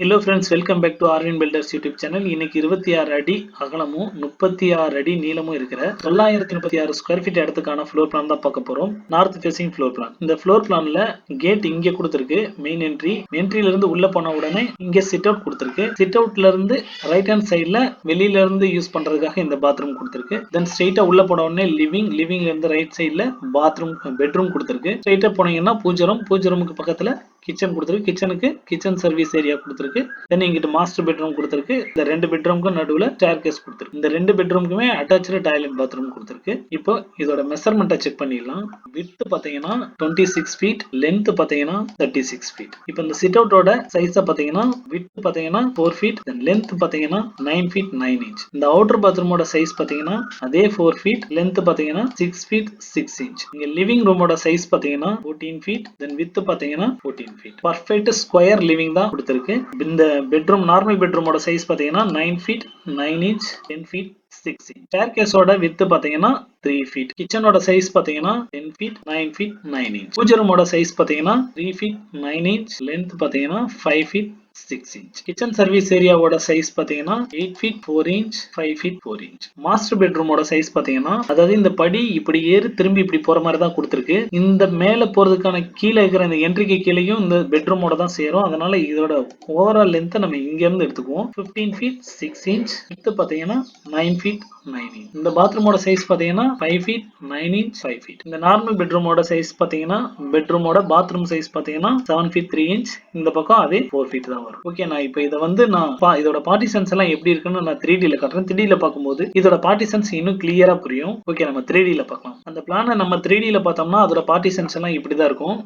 Hello friends, welcome back to Arvin Builders YouTube channel. இன்னைக்கு 26 அடி அகலமும் 36 அடி நீளமும் இருக்கிற 936 ஸ்கொயர் ஃபீட் இடத்துக்கான ஃப்ளோர் பிளான் தான் பார்க்க போறோம். North facing floor plan. இந்த ஃப்ளோர் பிளான்ல கேட் இங்கே கொடுத்திருக்கு. மெயின் என்ட்ரில இருந்து உள்ள போன உடனே இங்கே சிட் அவுட் கொடுத்திருக்கு. சிட் அவுட்ல இருந்து ரைட் ஹேண்ட் சைடுல வெளியில இருந்து யூஸ் பண்றதுக்காக இந்த பாத்ரூம் கொடுத்திருக்கு. தென் ஸ்ட்ரைட்டா உள்ள போன உடனே லிவிங்ல இருந்து ரைட் சைடுல பாத்ரூம் பெட்ரூம் கொடுத்திருக்கு. ஸ்ட்ரைட்டா போனீங்கன்னா பூஜை ரூமுக்கு பக்கத்துல கிச்சன் கொடுத்திருக்கு. கிச்சனுக்கு கிச்சன் சர்வீஸ் ஏரியா கொடுத்திருக்கு. தென் இங்கிட்டு மாஸ்டர் பெட்ரூம் கொடுத்திருக்கு. இந்த ரெண்டு பெட்ரூமுக்கும் நடுவுல ஸ்டேர்கேஸ் கொடுத்திருக்கு. இந்த ரெண்டு பெட்ரூமுக்குமே அட்டாச்டு டாய்லெட் பாத்ரூம் கொடுத்திருக்கு. இப்போ இதோட மெஷர்மெண்ட்டை செக் பண்ணிடலாம். விட்த் பாத்தீங்கன்னா 26 ஃபீட், லென்த் பாத்தீங்கன்னா 36 ஃபீட். இப்போ இந்த சிட் அவுட்டோட சைஸை பாத்தீங்கன்னா விட்த் பாத்தீங்கன்னா 4 ஃபீட், தென் லென்த் பாத்தீங்கன்னா 9 ஃபீட் 9 இன்ச். இந்த அவுட்டர் பாத்ரூமோட சைஸ் பாத்தீங்கன்னா அதே 4 ஃபீட், லென்த் பாத்தீங்கன்னா 6 ஃபீட் 6 இன்ச். இங்க லிவிங் ரூமோட சைஸ் பாத்தீங்கன்னா 14 ஃபீட், தென் விட்த் பாத்தீங்கன்னா 14 ஃபீட். பர்ஃபெக்ட் ஸ்கொயர் லிவிங் தான் கொடுத்திருக்கு. இந்த பெட்ரூம் நார்மல் பெட்ரூமோட சைஸ் பாத்தீங்கன்னா 9 ஃபீட் 9 இன்ச் 10 ஃபீட் 6 இன்ச். ஸ்டேர்கேஸோட விட்த் பாத்தீங்கன்னா 3 ஃபீட். கிச்சனோட சைஸ் பாத்தீங்கன்னா 10 ஃபீட் 9 ஃபீட் 9 இன்ச். பூஜை ரூமோட சைஸ் பாத்தீங்கன்னா 3 ஃபீட் 9 இன்ச், லென்த் பாத்தீங்கன்னா 5 ஃபீட் 6 இன்ச். கிச்சன் சர்வீஸ் ஏரியாவோட சைஸ் பாத்தீங்கன்னா 8 feet 4 inch 5 feet 4 inch. Master பெட்ரூமோட சைஸ் பாத்தீங்கன்னா அதாவது இந்த படி இப்படி ஏறி திரும்பி இப்படி போற மாதிரி தான் கொடுத்திருக்கு. இந்த மேல போறதுக்கான கீழே இருக்கிற இந்த என்ட்ரிக்கு கீழேயும் இந்த பெட்ரூமோட தான் சேரும். அதனால இதோட ஓவரால் லென்த் நம்ம இங்க இருந்து எடுத்துக்குவோம். 15 ஃபீட் 6 இன்ச். விட்த் பாத்தீங்கன்னா 9 ஃபீட் 9 இன்ச். இந்த பாத்ரூமோட சைஸ் பாத்தீங்கன்னா 5 ஃபீட் 9 இன்ச் 5 ஃபீட். இந்த நார்மல் பெட்ரூமோட சைஸ் பாத்தீங்கன்னா பெட்ரூமோட பாத்ரூம் சைஸ் பாத்தீங்கன்னா 7 ஃபீட் 3 இன்ச். இந்த பக்கம் அதே 4 ஃபீட் தான் வரும். ஓகே, நான் இப்போ இதை வந்து இதோட பார்ட்டிஷன்ஸ் எல்லாம் எப்படி இருக்குன்னு நான் 3D ல காட்டுறேன். 3D ல பார்க்கும்போது இதோட பார்ட்டிஷன்ஸ் இன்னும் கிளியரா புரியும். ஓகே, நம்ம 3D ல பார்க்கலாம். அந்த பிளானை நம்ம 3D ல பார்த்தோம்னா அதோட பார்ட்டிஷன்ஸ் எல்லாம் இப்படிதான் இருக்கும்.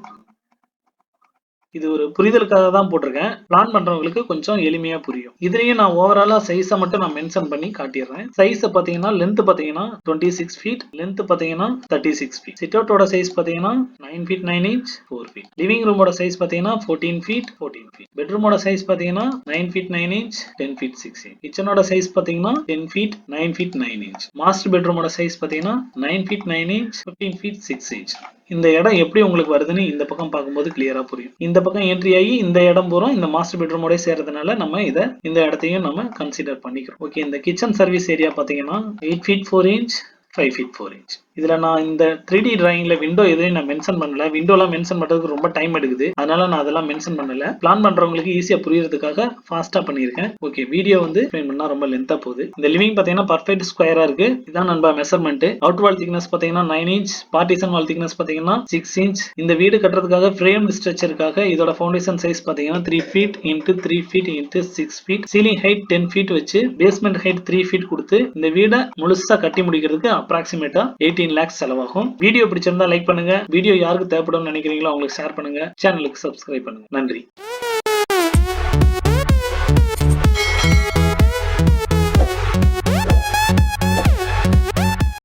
இது ஒரு புரிதலுக்காக தான் போட்டிருக்கேன். பிளான் பண்றவங்களுக்கு கொஞ்சம் எளிமையா புரியும். இதுலயும் நான் ஓவராலா சைஸை மட்டும் நான் மென்ஷன் பண்ணி காட்டிடுறேன். சைஸ் பாத்தீங்கன்னா லென்த் பாத்தீங்கன்னா 26 ஃபீட், லென்த் பாத்தீங்கன்னா 36 ஃபீட். சிட் அவுட்டோட சைஸ் பாத்தீங்கன்னா 9 ஃபீட் 9 இன்ச் 4 ஃபீட். லிவிங் ரூமோட சைஸ் பாத்தீங்கன்னா 14 ஃபீட் 14 ஃபீட். பெட்ரூமோட சைஸ் பாத்தீங்கன்னா 9 ஃபீட் 9 இன்ச் 10 ஃபீட் 6 இன்ச். கிச்சனோட சைஸ் பாத்தீங்கன்னா 10 ஃபீட் 9 ஃபீட் 9 இன்ச். மாஸ்டர் பெட்ரூமோட சைஸ் பாத்தீங்கன்னா 9 ஃபீட் 9 இன்ச் 15 ஃபீட் 6 இன்ச். இந்த இடம் எப்படி உங்களுக்கு வருதுன்னு இந்த பக்கம் பார்க்கும்போது கிளியரா புரியும். இந்த பக்கம் என்ட்ரி ஆகி இந்த இடம் போறோம். இந்த மாஸ்டர் பெட்ரூமோட சேர்றதுனால நம்ம இந்த இடத்தையும் நம்ம கன்சிடர் பண்ணிக்கிறோம். ஓகே, இந்த கிச்சன் சர்வீஸ் ஏரியா பாத்தீங்கன்னா 8 ஃபீட் 4 இன்ச் 5 ஃபீட் 4 இன்ச். இதுல நான் இந்த 3D டிராயிங்ல விண்டோ எதையும் நான் மென்ஷன் பண்ணல. விண்டோலாம் மென்ஷன் பண்றதுக்கு ரொம்ப டைம் எடுக்குது. அதனால நான் அதெல்லாம் மென்ஷன் பண்ணல. பிளான் பண்றவங்களுக்கு ஈஸியா புரியறதுக்காக ஃபாஸ்டா பண்ணியிருக்கேன். ஓகே, வீடியோ வந்து எக்ஸ்பிளைன் பண்ணா ரொம்ப லென்த்தா போகுது. இந்த லிவிங் பாத்தீங்கன்னா பர்ஃபெக்ட் ஸ்கொயரா இருக்கு. இதான் நண்பா மெஷர்மெண்ட். அவுட் வால் திக்னஸ் பாத்தீங்கன்னா 9 இன்ச், பார்ட்டிஷன் வால் திக்னஸ் பாத்தீங்கன்னா 6 இன்ச். இந்த வீடு கட்டுறதுக்காக ஃப்ரேம்டு ஸ்ட்ரக்சருக்காக இதோட ஃபவுண்டேஷன் சைஸ் பாத்தீங்கன்னா 3 feet into 3 feet into 6 feet. Ceiling height 10 feet வச்சு பேஸ்மெண்ட் ஹைட் 3 ஃபீட் கொடுத்து இந்த வீடை முழுசா கட்டி முடிக்கிறதுக்கு அப்ராக்சிமேட்டா 18 lakhs செலவாகும். வீடியோ பிடிச்சிருந்தா லைக் பண்ணுங்க. வீடியோ யாருக்கு தேவைப்படும் நினைக்கிறீங்களோ அவங்களுக்கு ஷேர் பண்ணுங்க. சேனலுக்கு சப்ஸ்கிரைப் பண்ணுங்க. நன்றி.